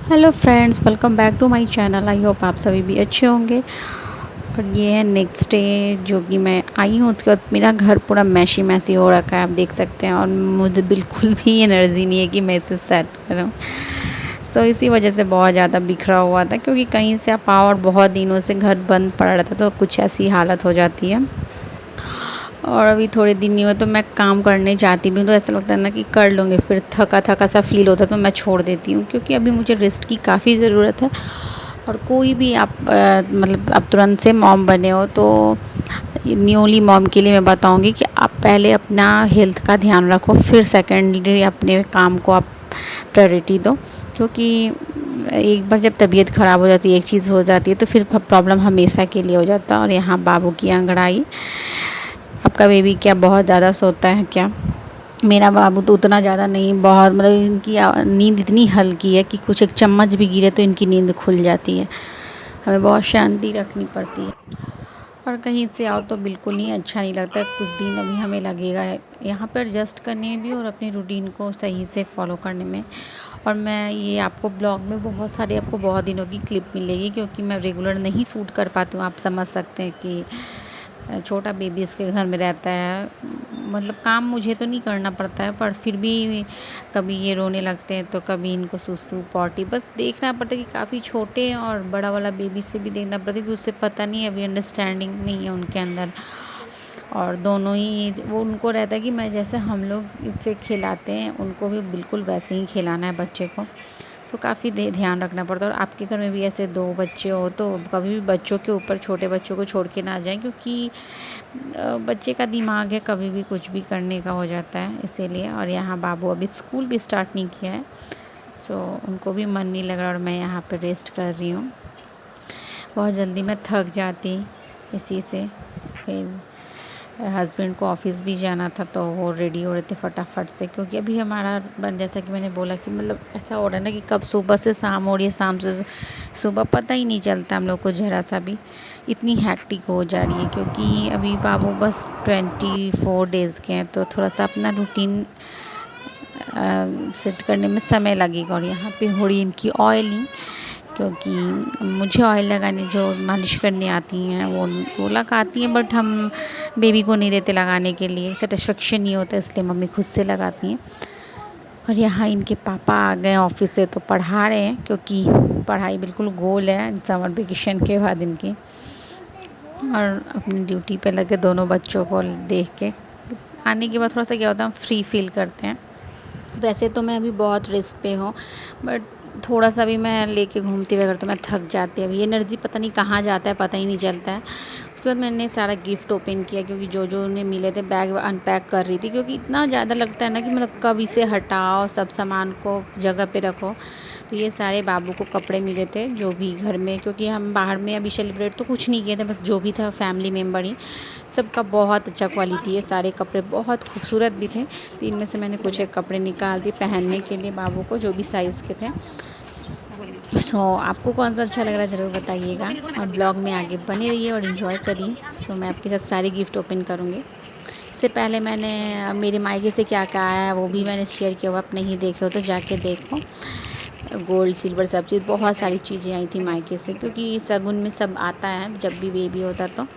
Hello friends, welcome back to my channel. I hope आप सभी भी अच्छे होंगे। और ये है नेक्स्ट डे जो कि मैं आई हूँ, उसके बाद मेरा घर पूरा मैशी मैसी हो रखा है, आप देख सकते हैं। और मुझे बिल्कुल भी एनर्जी नहीं है कि मैं इसे सेट करूँ। सो इसी वजह से बहुत ज़्यादा बिखरा हुआ था, क्योंकि कहीं से आप आओ और बहुत दिनों से घर बंद पड़ा रहता, तो कुछ ऐसी हालत हो जाती है। और अभी थोड़े दिन नहीं हुए तो मैं काम करने जाती भी हूँ, तो ऐसा लगता है ना कि कर लूँगी, फिर थका थका सा फील होता है, तो मैं छोड़ देती हूँ, क्योंकि अभी मुझे रेस्ट की काफ़ी ज़रूरत है। और कोई भी आप मतलब आप तुरंत से मॉम बने हो, तो न्यूली मॉम के लिए मैं बताऊँगी कि आप पहले अपना हेल्थ का ध्यान रखो, फिर सेकेंडरी अपने काम को आप प्रायोरिटी दो। क्योंकि एक बार जब तबीयत ख़राब हो जाती है, एक चीज़ हो जाती है, तो फिर प्रॉब्लम हमेशा के लिए हो जाता है। और यहाँ बाबू की अंगड़ाई, आपका बेबी क्या बहुत ज़्यादा सोता है क्या? मेरा बाबू तो उतना ज़्यादा नहीं, बहुत मतलब इनकी नींद इतनी हल्की है कि कुछ एक चम्मच भी गिरे तो इनकी नींद खुल जाती है। हमें बहुत शांति रखनी पड़ती है। और कहीं से आओ तो बिल्कुल ही अच्छा नहीं लगता। कुछ दिन अभी हमें लगेगा यहाँ पर एडजस्ट करने में भी, और अपनी रूटीन को सही से फॉलो करने में। और मैं ये आपको ब्लॉग में बहुत सारे आपको बहुत दिनों की क्लिप मिलेगी, क्योंकि मैं रेगुलर नहीं शूट कर पाती हूँ। आप समझ सकते हैं कि छोटा बेबी इसके घर में रहता है, मतलब काम मुझे तो नहीं करना पड़ता है, पर फिर भी कभी ये रोने लगते हैं, तो कभी इनको सुसु पॉटी बस देखना पड़ता है कि काफ़ी छोटे हैं। और बड़ा वाला बेबी से भी देखना पड़ता है, क्योंकि उससे पता नहीं, अभी अंडरस्टैंडिंग नहीं है उनके अंदर। और दोनों ही वो उनको रहता है कि मैं जैसे हम लोग इससे खिलाते हैं, उनको भी बिल्कुल वैसे ही खिलाना है बच्चे को। सो काफ़ी ध्यान रखना पड़ता है। और आपके घर में भी ऐसे दो बच्चे हो तो कभी भी बच्चों के ऊपर, छोटे बच्चों को छोड़ के ना जाएं, क्योंकि बच्चे का दिमाग है, कभी भी कुछ भी करने का हो जाता है, इसीलिए। और यहाँ बाबू अभी स्कूल भी स्टार्ट नहीं किया है, सो उनको भी मन नहीं लग रहा, और मैं यहाँ पे रेस्ट कर रही हूँ। बहुत जल्दी मैं थक जाती इसी से। फिर हस्बैंड को ऑफ़िस भी जाना था, तो वो रेडी हो रहे थे फटाफट से, क्योंकि अभी हमारा जैसा कि मैंने बोला कि मतलब ऐसा हो रहा है ना कि कब सुबह से शाम हो रही है, शाम से सुबह, पता ही नहीं चलता हम लोग को ज़रा सा भी। इतनी हैक्टिक हो जा रही है, क्योंकि अभी बाबू बस 24 डेज़ के हैं, तो थोड़ा सा अपना रूटीन सेट करने में समय लगेगा। और यहाँ पे हो रही इनकी ऑयलिंग, क्योंकि मुझे ऑयल लगाने, जो मालिश करने आती हैं वो लगाती हैं, बट हम बेबी को नहीं देते लगाने के लिए, सेटिस्फेक्शन नहीं होता, इसलिए मम्मी खुद से लगाती हैं। और यहाँ इनके पापा आ गए ऑफिस से, तो पढ़ा रहे हैं, क्योंकि पढ़ाई बिल्कुल गोल है समर वेकेशन के बाद इनकी। और अपनी ड्यूटी पे लगे दोनों बच्चों को देख के आने के बाद थोड़ा सा क्या होता है, हम फ्री फील करते हैं। वैसे तो मैं अभी बहुत रेस्ट पे हूँ, बट थोड़ा सा भी मैं लेके घूमती वगैरह तो मैं थक जाती है। अभी एनर्जी पता नहीं कहाँ जाता है, पता ही नहीं चलता है। उसके बाद मैंने सारा गिफ्ट ओपन किया, क्योंकि जो जो उन्हें मिले थे बैग अनपैक कर रही थी, क्योंकि इतना ज़्यादा लगता है ना कि मतलब कब इसे हटाओ, सब सामान को जगह पे रखो। तो ये सारे बाबू को कपड़े मिले थे, जो भी घर में, क्योंकि हम बाहर में अभी सेलिब्रेट तो कुछ नहीं किए थे, बस जो भी था फैमिली मेम्बर ही, सबका बहुत अच्छा क्वालिटी है, सारे कपड़े बहुत खूबसूरत भी थे। तो इनमें से मैंने कुछ एक कपड़े निकाल दिए पहनने के लिए बाबू को, जो भी साइज़ के थे। आपको कौन सा अच्छा लग रहा है ज़रूर बताइएगा, और ब्लॉग में आगे बने रहिए और इन्जॉय करिए। मैं आपके साथ सारे गिफ्ट ओपन करूँगी। इससे पहले मैंने मेरे मायके से क्या क्या आया है वो भी मैंने शेयर किया हुआ, आप नहीं देखे हो तो जाके देखो। गोल्ड सिल्वर सब चीज़, बहुत सारी चीज़ें आई थी मायके से, क्योंकि शगुन में सब आता है जब भी बेबी होता तो।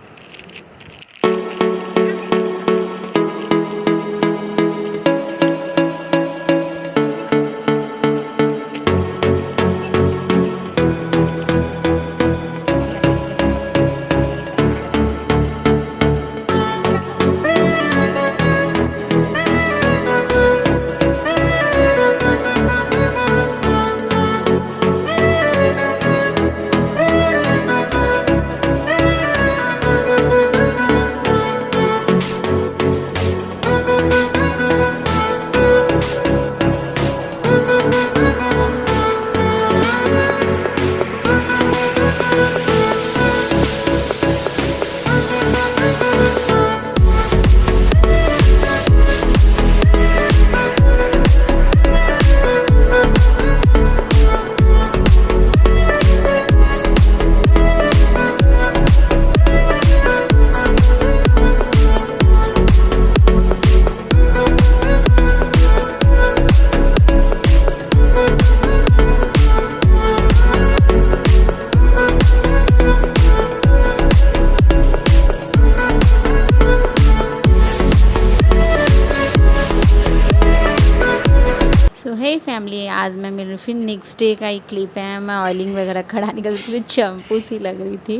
फैमिली, आज मैं मेरे फिर नेक्स्ट डे का एक क्लिप है। मैं ऑयलिंग वगैरह कराने का बिल्कुल चंपू सी लग रही थी,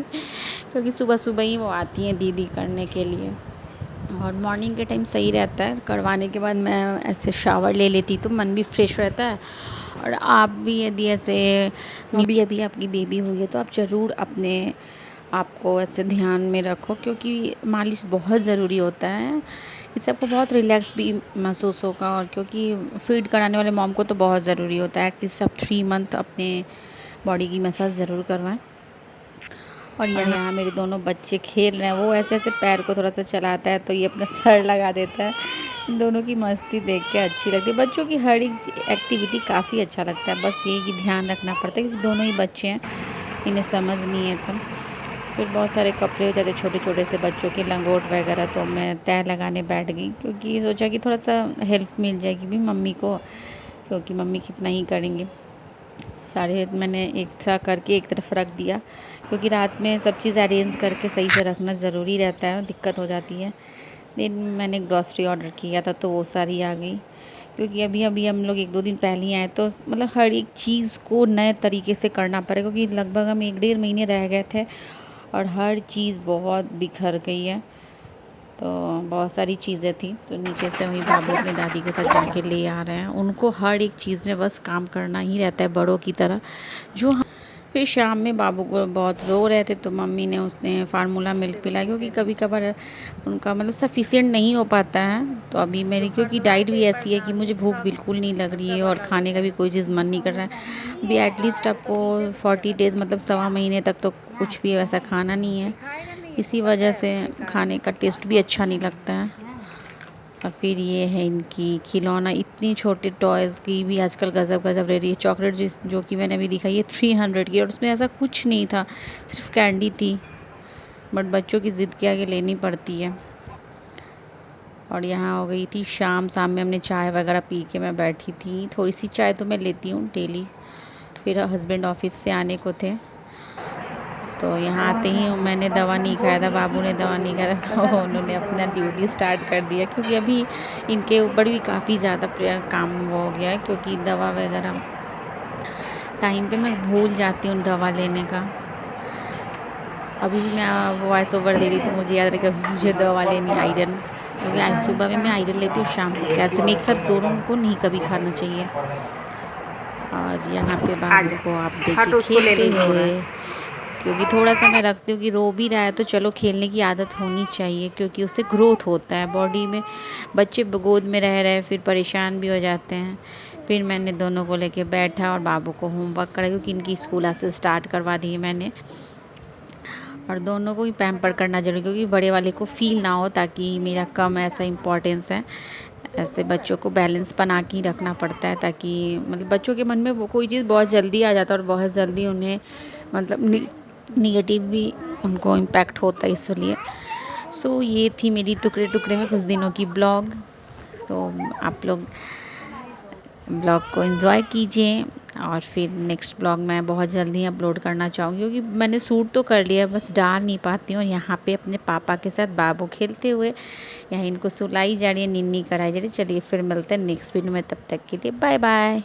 क्योंकि सुबह सुबह ही वो आती हैं दीदी करने के लिए, और मॉर्निंग के टाइम सही रहता है। करवाने के बाद मैं ऐसे शावर ले लेती तो मन भी फ्रेश रहता है। और आप भी यदि ऐसे अभी आपकी बेबी हुई है तो आप ज़रूर अपने आपको ऐसे ध्यान में रखो, क्योंकि मालिश बहुत ज़रूरी होता है। इससे आपको बहुत रिलैक्स भी महसूस होगा, और क्योंकि फीड कराने वाले मॉम को तो बहुत ज़रूरी होता है एटलीस्ट आप 3 मंथ अपने बॉडी की मसाज ज़रूर करवाएं। और यहाँ मेरे दोनों बच्चे खेल रहे हैं। वो ऐसे ऐसे पैर को थोड़ा सा चलाता है तो ये अपना सर लगा देता है। इन दोनों की मस्ती देख के अच्छी लगती है। बच्चों की हर एक एक्टिविटी काफ़ी अच्छा लगता है, बस यही कि ध्यान रखना पड़ता है क्योंकि दोनों ही बच्चे हैं, इन्हें समझ नहीं है। तो फिर बहुत सारे कपड़े हो जाते छोटे छोटे से बच्चों के, लंगोट वगैरह, तो मैं तय लगाने बैठ गई क्योंकि सोचा कि थोड़ा सा हेल्प मिल जाएगी भी मम्मी को, क्योंकि मम्मी कितना ही करेंगे। सारे मैंने एक सा करके एक तरफ रख दिया, क्योंकि रात में सब चीज़ अरेंज करके सही से रखना ज़रूरी रहता है, दिक्कत हो जाती है। दिन मैंने ग्रॉसरी ऑर्डर किया था तो वो सारी आ गई, क्योंकि अभी अभी हम लोग 1-2 दिन पहले ही आए, तो मतलब हर एक चीज़ को नए तरीके से करना पड़ेगा, क्योंकि लगभग हम 1-1.5 महीने रह गए थे और हर चीज़ बहुत बिखर गई है। तो बहुत सारी चीज़ें थी, तो नीचे से वही बाबू अपनी दादी के साथ जाके ले आ रहे हैं। उनको हर एक चीज़ में बस काम करना ही रहता है बड़ों की तरह, जो हम। फिर शाम में बाबू को बहुत रो रहे थे तो मम्मी ने उसने फार्मूला मिल्क पिलाया, क्योंकि कभी कभार उनका मतलब सफिशिएंट नहीं हो पाता है। तो अभी मेरी क्योंकि डाइट भी ऐसी है कि मुझे भूख बिल्कुल नहीं लग रही है और खाने का भी कोई चीज़ मन नहीं कर रहा है। अभी एटलीस्ट आपको 40 डेज़ मतलब 1.25 महीने तक तो कुछ भी वैसा खाना नहीं है, इसी वजह से खाने का टेस्ट भी अच्छा नहीं लगता है। और फिर ये है इनकी खिलौना, इतनी छोटे टॉयज़ की भी आजकल गज़ब गज़ब रह रही है। चॉकलेट जो कि मैंने अभी दिखाई है 300 की, और उसमें ऐसा कुछ नहीं था, सिर्फ कैंडी थी, बट बच्चों की ज़िद के आगे लेनी पड़ती है। और यहाँ हो गई थी शाम में हमने चाय वगैरह पी के मैं बैठी थी। थोड़ी सी चाय तो मैं लेती हूँ डेली। फिर हस्बैंड ऑफिस से आने को थे, तो यहाँ आते ही मैंने दवा नहीं खाया था, बाबू ने दवा नहीं खाया था, तो उन्होंने अपना ड्यूटी स्टार्ट कर दिया, क्योंकि अभी इनके ऊपर भी काफ़ी ज़्यादा काम वो हो गया है, क्योंकि दवा वगैरह टाइम पे मैं भूल जाती हूँ दवा लेने का। अभी भी मैं वॉइस ओवर दे रही थी, मुझे याद रहा कि मुझे दवा लेनी आयरन, क्योंकि आज सुबह में मैं आयरन लेती हूँ, शाम को कैल्शियम, एक साथ दोनों को नहीं कभी खाना चाहिए। और यहाँ पे बाबू को आप देखिए खेलते हुए, क्योंकि थोड़ा सा मैं रखती हूँ कि रो भी रहा है तो चलो खेलने की आदत होनी चाहिए, क्योंकि उससे ग्रोथ होता है बॉडी में। बच्चे गोद में रह रहे फिर परेशान भी हो जाते हैं। फिर मैंने दोनों को लेके बैठा और बाबू को होमवर्क करा, क्योंकि इनकी स्कूल से स्टार्ट करवा दी मैंने। और दोनों को ही पैम्पर करना जरूरी, क्योंकि बड़े वाले को फील ना हो, ताकि मेरा कम ऐसा इम्पोर्टेंस है। ऐसे बच्चों को बैलेंस बना के ही रखना पड़ता है, ताकि मतलब बच्चों के मन में वो कोई चीज़ बहुत जल्दी आ जाता है और बहुत जल्दी उन्हें मतलब निगेटिव भी उनको इम्पैक्ट होता है, इसलिए। सो ये थी मेरी टुकड़े टुकड़े में कुछ दिनों की ब्लॉग। सो आप लोग ब्लॉग को एंजॉय कीजिए, और फिर नेक्स्ट ब्लॉग मैं बहुत जल्दी अपलोड करना चाहूँगी, क्योंकि मैंने शूट तो कर लिया, बस डाल नहीं पाती हूँ। और यहाँ पे अपने पापा के साथ बाबू खेलते हुए, यहाँ इनको सुलाई जा रही है, निन्नी कराई जा रही है। चलिए फिर मिलते हैं नेक्स्ट वीडियो में, तब तक के लिए बाय बाय।